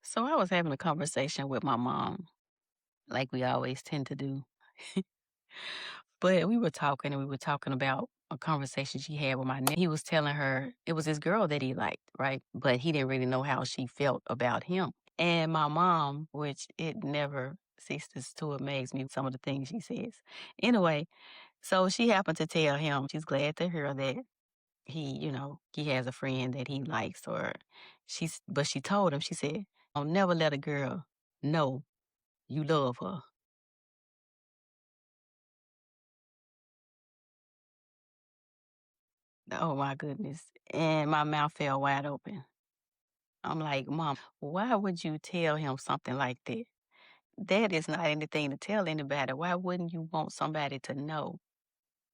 So I was having a conversation with my mom, like we always tend to do. But we were talking about a conversation she had with my He was telling her it was this girl that he liked, right? But he didn't really know how she felt about him. And my mom, which it never ceases to amaze me, some of the things she says. Anyway, so she happened to tell him she's glad to hear that he has a friend that he likes, or but she told him, she said, "Don't never let a girl know you love her." Oh my goodness. And my mouth fell wide open. I'm like, Mom, why would you tell him something like that? That is not anything to tell anybody. Why wouldn't you want somebody to know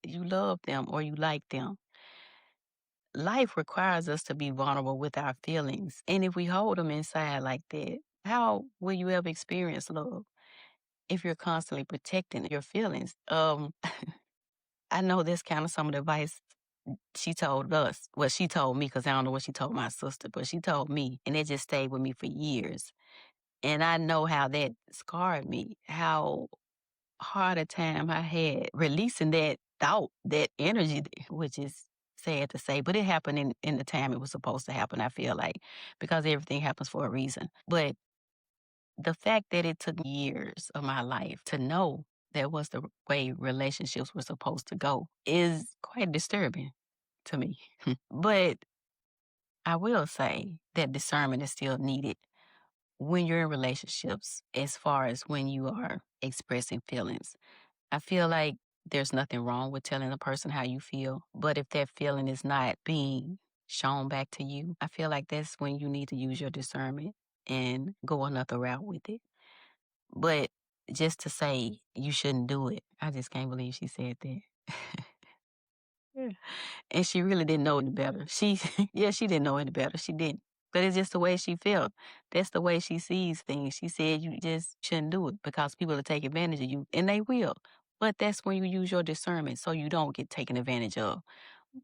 you love them or you like them? Life requires us to be vulnerable with our feelings. And if we hold them inside like that, how will you ever experience love if you're constantly protecting your feelings? I know that's kind of some of the advice she told us. Well, she told me, because I don't know what she told my sister, but she told me, and it just stayed with me for years. And I know how that scarred me, how hard a time I had releasing that thought, that energy, which is sad to say, but it happened in the time it was supposed to happen, I feel like, because everything happens for a reason. But the fact that it took years of my life to know that was the way relationships were supposed to go is quite disturbing to me. But I will say that discernment is still needed when you're in relationships, as far as when you are expressing feelings. I feel like there's nothing wrong with telling a person how you feel, but if that feeling is not being shown back to you, I feel like that's when you need to use your discernment and go another route with it. But just to say you shouldn't do it, I just can't believe she said that. Yeah. And she really didn't know any better. Yeah, she didn't know any better. She didn't. But it's just the way she felt. That's the way she sees things. She said you just shouldn't do it because people will take advantage of you, and they will. But that's when you use your discernment so you don't get taken advantage of.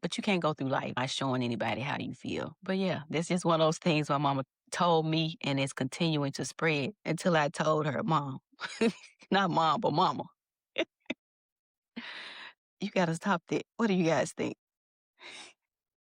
But you can't go through life not showing anybody how you feel. But yeah, that's just one of those things my mama told me, and it's continuing to spread until I told her, Mom, not mom, but mama, you got to stop that. What do you guys think?